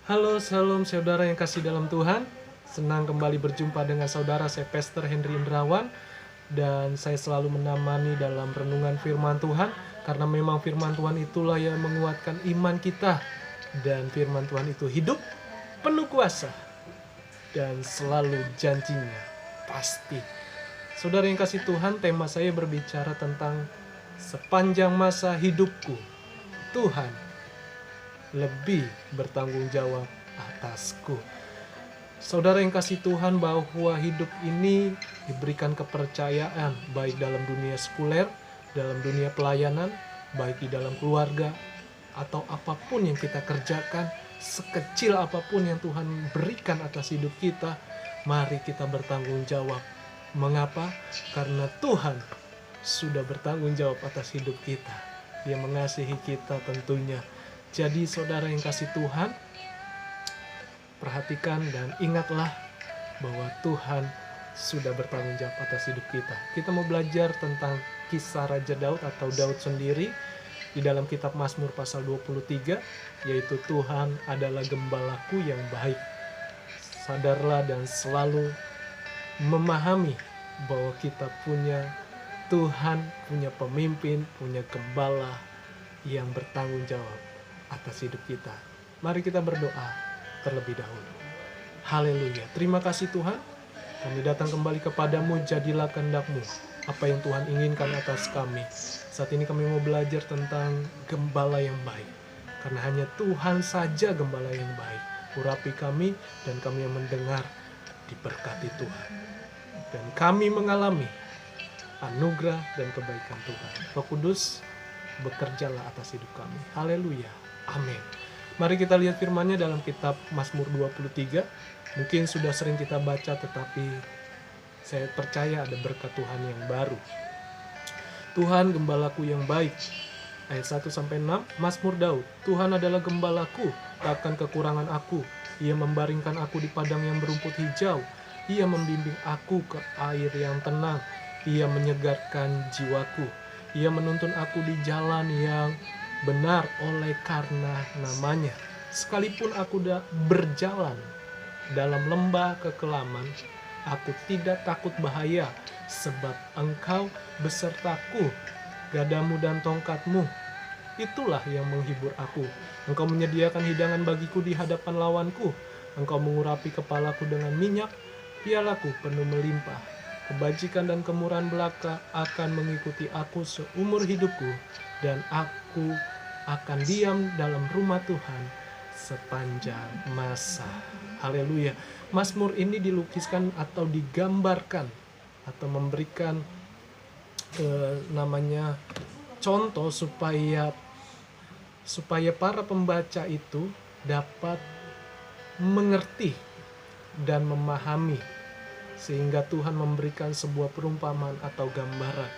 Halo, salam saudara yang kasih dalam Tuhan. Senang kembali berjumpa dengan saudara, saya Pastor Henry Indrawan. Dan saya selalu menemani dalam renungan firman Tuhan. Karena memang firman Tuhan itulah yang menguatkan iman kita. Dan firman Tuhan itu hidup, penuh kuasa. Dan selalu janjinya pasti. Saudara yang kasih Tuhan, tema saya berbicara tentang sepanjang masa hidupku, Tuhan lebih bertanggung jawab atasku. Saudara yang kasih Tuhan, bahwa hidup ini diberikan kepercayaan baik dalam dunia sekuler, dalam dunia pelayanan, baik di dalam keluarga, atau apapun yang kita kerjakan, sekecil apapun yang Tuhan berikan atas hidup kita, mari kita bertanggung jawab. Mengapa? Karena Tuhan sudah bertanggung jawab atas hidup kita. Dia mengasihi kita tentunya. Jadi saudara yang kasih Tuhan, perhatikan dan ingatlah bahwa Tuhan sudah bertanggung jawab atas hidup kita. Kita mau belajar tentang kisah Raja Daud atau Daud sendiri di dalam kitab Mazmur pasal 23, yaitu Tuhan adalah gembalaku yang baik. Sadarlah dan selalu memahami bahwa kita punya Tuhan, punya pemimpin, punya gembala yang bertanggung jawab atas hidup kita. Mari kita berdoa terlebih dahulu. Haleluya. Terima kasih Tuhan. Kami datang kembali kepadamu, jadilah kehendak-Mu. Apa yang Tuhan inginkan atas kami. Saat ini kami mau belajar tentang gembala yang baik. Karena hanya Tuhan saja gembala yang baik. Urapi kami dan kami yang mendengar diberkati Tuhan. Dan kami mengalami anugerah dan kebaikan Tuhan. Roh Kudus, bekerjalah atas hidup kami. Haleluya. Amin. Mari kita lihat firman-Nya dalam kitab Mazmur 23. Mungkin sudah sering kita baca, tetapi saya percaya ada berkat Tuhan yang baru. Tuhan gembalaku yang baik. Ayat 1-6, Mazmur Daud. Tuhan adalah gembalaku, takkan kekurangan aku. Ia membaringkan aku di padang yang berumput hijau. Ia membimbing aku ke air yang tenang. Ia menyegarkan jiwaku. Ia menuntun aku di jalan yang benar oleh karena namanya. Sekalipun aku berjalan dalam lembah kekelaman, aku tidak takut bahaya, sebab Engkau besertaku. Gadamu dan tongkatmu, itulah yang menghibur aku. Engkau menyediakan hidangan bagiku di hadapan lawanku. Engkau mengurapi kepalaku dengan minyak, pialaku penuh melimpah. Kebajikan dan kemurahan belaka akan mengikuti aku seumur hidupku, dan aku akan diam dalam rumah Tuhan sepanjang masa. Haleluya. Mazmur ini dilukiskan atau digambarkan atau memberikan namanya contoh supaya para pembaca itu dapat mengerti dan memahami, sehingga Tuhan memberikan sebuah perumpamaan atau gambaran.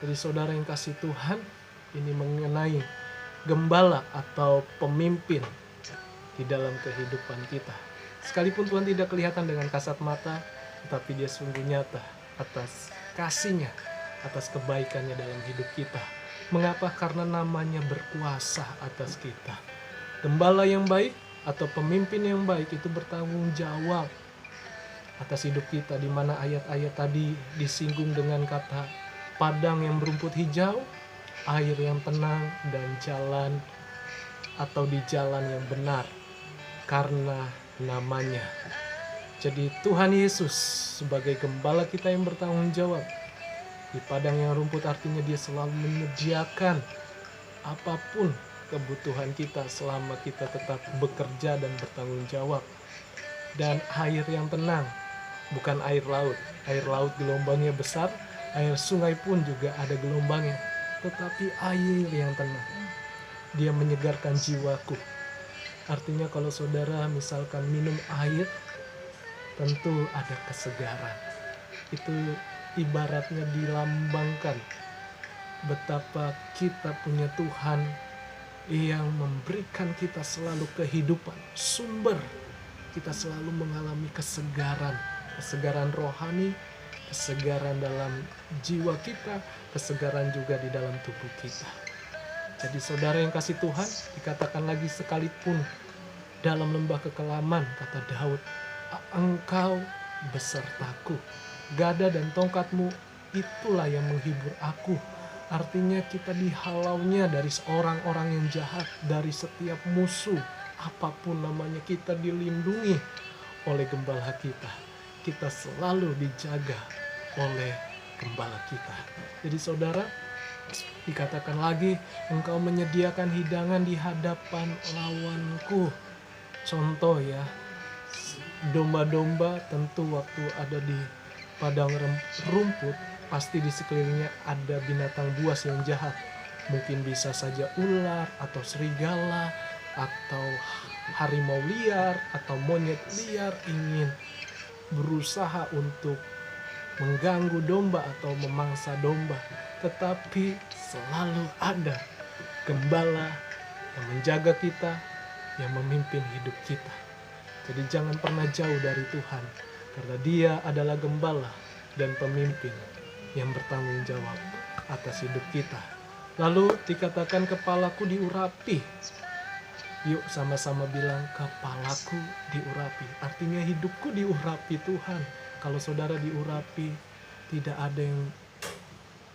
Jadi saudara yang kasih Tuhan, ini mengenai gembala atau pemimpin di dalam kehidupan kita. Sekalipun Tuhan tidak kelihatan dengan kasat mata, tetapi Dia sungguh nyata atas kasih-Nya, atas kebaikan-Nya dalam hidup kita. Mengapa? Karena namanya berkuasa atas kita. Gembala yang baik atau pemimpin yang baik itu bertanggung jawab atas hidup kita, di mana ayat-ayat tadi disinggung dengan kata padang yang berumput hijau, air yang tenang, dan jalan atau di jalan yang benar karena namanya. Jadi Tuhan Yesus sebagai gembala kita yang bertanggung jawab di padang yang rumput, artinya Dia selalu menyediakan apapun kebutuhan kita selama kita tetap bekerja dan bertanggung jawab. Dan air yang tenang, bukan air laut. Air laut gelombangnya besar, air sungai pun juga ada gelombangnya, tetapi air yang tenang. Dia menyegarkan jiwaku. Artinya kalau saudara misalkan minum air, tentu ada kesegaran. Itu ibaratnya dilambangkan betapa kita punya Tuhan yang memberikan kita selalu kehidupan, sumber. Kita selalu mengalami kesegaran rohani, kesegaran dalam jiwa kita, kesegaran juga di dalam tubuh kita. Jadi saudara yang kasih Tuhan, dikatakan lagi sekalipun dalam lembah kekelaman, kata Daud, engkau besertaku. Gada dan tongkatmu itulah yang menghibur aku. Artinya kita dihalaunya dari orang-orang yang jahat, dari setiap musuh, apapun namanya, kita dilindungi oleh gembala kita. Kita selalu dijaga oleh gembala kita. Jadi saudara, dikatakan lagi, engkau menyediakan hidangan di hadapan lawanku. Contoh ya, domba-domba tentu waktu ada di padang rumput, pasti di sekelilingnya ada binatang buas yang jahat. Mungkin bisa saja ular atau serigala atau harimau liar atau monyet liar ingin berusaha untuk mengganggu domba atau memangsa domba. Tetapi selalu ada gembala yang menjaga kita, yang memimpin hidup kita. Jadi jangan pernah jauh dari Tuhan, karena Dia adalah gembala dan pemimpin yang bertanggung jawab atas hidup kita. Lalu dikatakan kepalaku diurapi. Yuk sama-sama bilang, kepalaku diurapi. Artinya hidupku diurapi Tuhan. Kalau saudara diurapi, tidak ada yang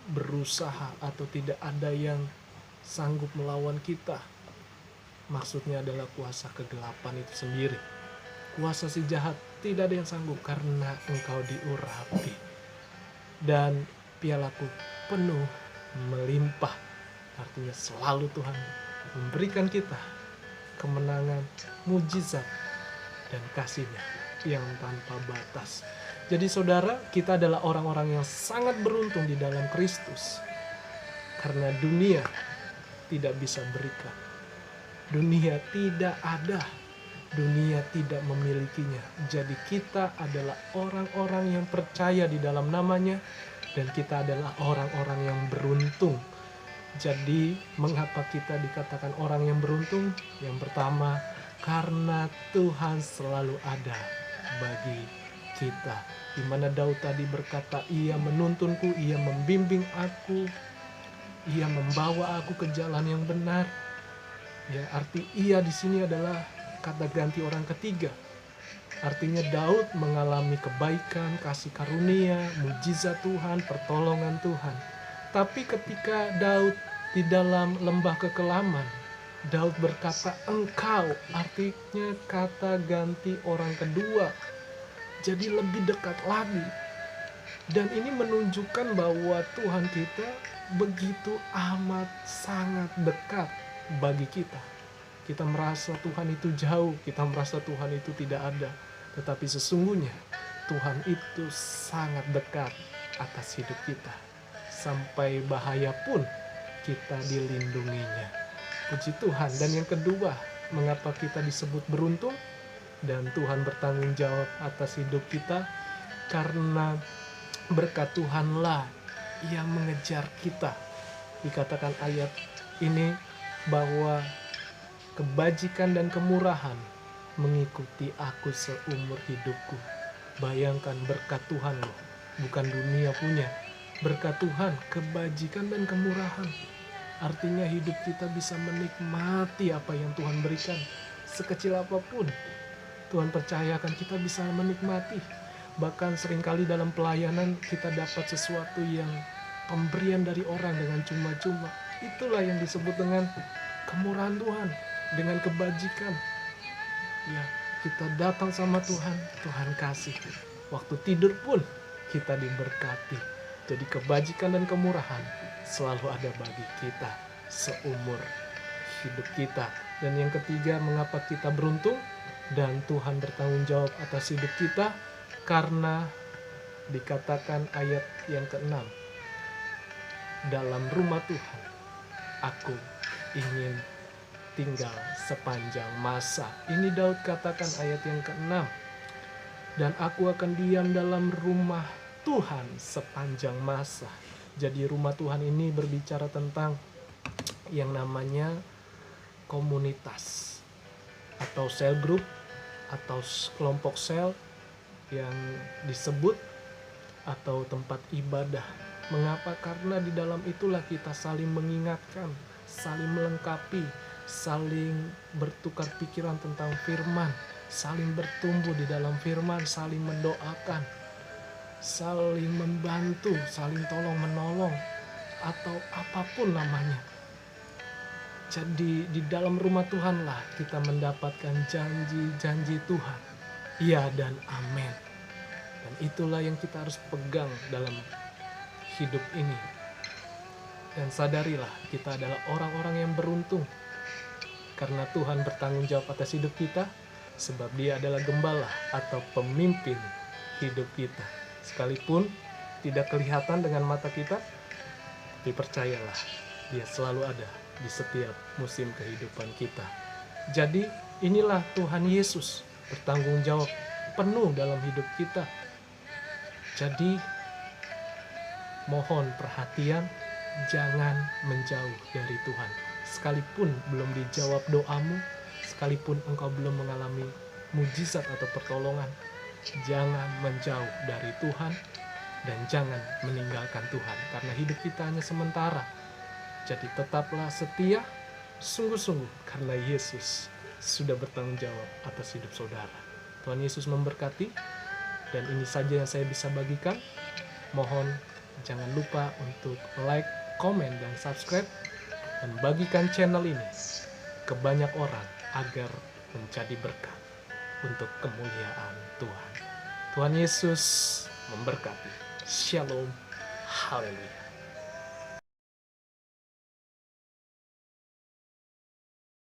berusaha atau tidak ada yang sanggup melawan kita. Maksudnya adalah kuasa kegelapan itu sendiri. Kuasa si jahat tidak ada yang sanggup karena engkau diurapi. Dan pialaku penuh melimpah. Artinya selalu Tuhan memberikan kita kemenangan, mujizat, dan kasih-Nya yang tanpa batas. Jadi saudara, kita adalah orang-orang yang sangat beruntung di dalam Kristus. Karena dunia tidak bisa berikan. Dunia tidak ada. Dunia tidak memilikinya. Jadi kita adalah orang-orang yang percaya di dalam namanya. Dan kita adalah orang-orang yang beruntung. Jadi mengapa kita dikatakan orang yang beruntung? Yang pertama, karena Tuhan selalu ada bagi kita. Di mana Daud tadi berkata, Ia menuntunku, Ia membimbing aku, Ia membawa aku ke jalan yang benar. Ya, arti Ia di sini adalah kata ganti orang ketiga. Artinya Daud mengalami kebaikan, kasih karunia, mujizat Tuhan, pertolongan Tuhan. Tapi ketika Daud di dalam lembah kekelaman, Daud berkata engkau, artinya kata ganti orang kedua. Jadi lebih dekat lagi. Dan ini menunjukkan bahwa Tuhan kita begitu amat sangat dekat bagi kita. Kita merasa Tuhan itu jauh, kita merasa Tuhan itu tidak ada. Tetapi sesungguhnya Tuhan itu sangat dekat atas hidup kita. Sampai bahaya pun kita dilindunginya. Puji Tuhan. Dan yang kedua, mengapa kita disebut beruntung dan Tuhan bertanggung jawab atas hidup kita? Karena berkat Tuhanlah yang mengejar kita. Dikatakan ayat ini bahwa kebajikan dan kemurahan mengikuti aku seumur hidupku. Bayangkan berkat Tuhan loh, bukan dunia punya. Berkat Tuhan, kebajikan dan kemurahan. Artinya hidup kita bisa menikmati apa yang Tuhan berikan. Sekecil apapun, Tuhan percayakan kita bisa menikmati. Bahkan seringkali dalam pelayanan kita dapat sesuatu yang pemberian dari orang dengan cuma-cuma. Itulah yang disebut dengan kemurahan Tuhan, dengan kebajikan. Ya, kita datang sama Tuhan, Tuhan kasih. Waktu tidur pun kita diberkati. Jadi kebajikan dan kemurahan selalu ada bagi kita seumur hidup kita. Dan yang ketiga, mengapa kita beruntung dan Tuhan bertanggung jawab atas hidup kita? Karena dikatakan ayat yang ke-6, dalam rumah Tuhan aku ingin tinggal sepanjang masa. Ini Daud katakan ayat yang ke-6. Dan aku akan diam dalam rumah Tuhan sepanjang masa. Jadi rumah Tuhan ini berbicara tentang yang namanya komunitas atau cell group atau kelompok sel yang disebut atau tempat ibadah. Mengapa? Karena di dalam itulah kita saling mengingatkan, saling melengkapi, saling bertukar pikiran tentang firman, saling bertumbuh di dalam firman, saling mendoakan, saling membantu, saling tolong menolong, atau apapun namanya. Jadi di dalam rumah Tuhanlah kita mendapatkan janji-janji Tuhan, iya dan amin. Dan itulah yang kita harus pegang dalam hidup ini. Dan sadarilah kita adalah orang-orang yang beruntung, karena Tuhan bertanggung jawab atas hidup kita, sebab Dia adalah gembala atau pemimpin hidup kita. Sekalipun tidak kelihatan dengan mata kita, tapi percayalah, Dia selalu ada di setiap musim kehidupan kita. Jadi inilah Tuhan Yesus bertanggung jawab penuh dalam hidup kita. Jadi mohon perhatian, jangan menjauh dari Tuhan. Sekalipun belum dijawab doamu, sekalipun engkau belum mengalami mujizat atau pertolongan, jangan menjauh dari Tuhan dan jangan meninggalkan Tuhan, karena hidup kita hanya sementara. Jadi tetaplah setia, sungguh-sungguh, karena Yesus sudah bertanggung jawab atas hidup saudara. Tuhan Yesus memberkati, dan ini saja yang saya bisa bagikan. Mohon jangan lupa untuk like, komen, dan subscribe, dan bagikan channel ini ke banyak orang agar menjadi berkat untuk kemuliaan Tuhan. Tuhan Yesus memberkati. Shalom. Haleluya.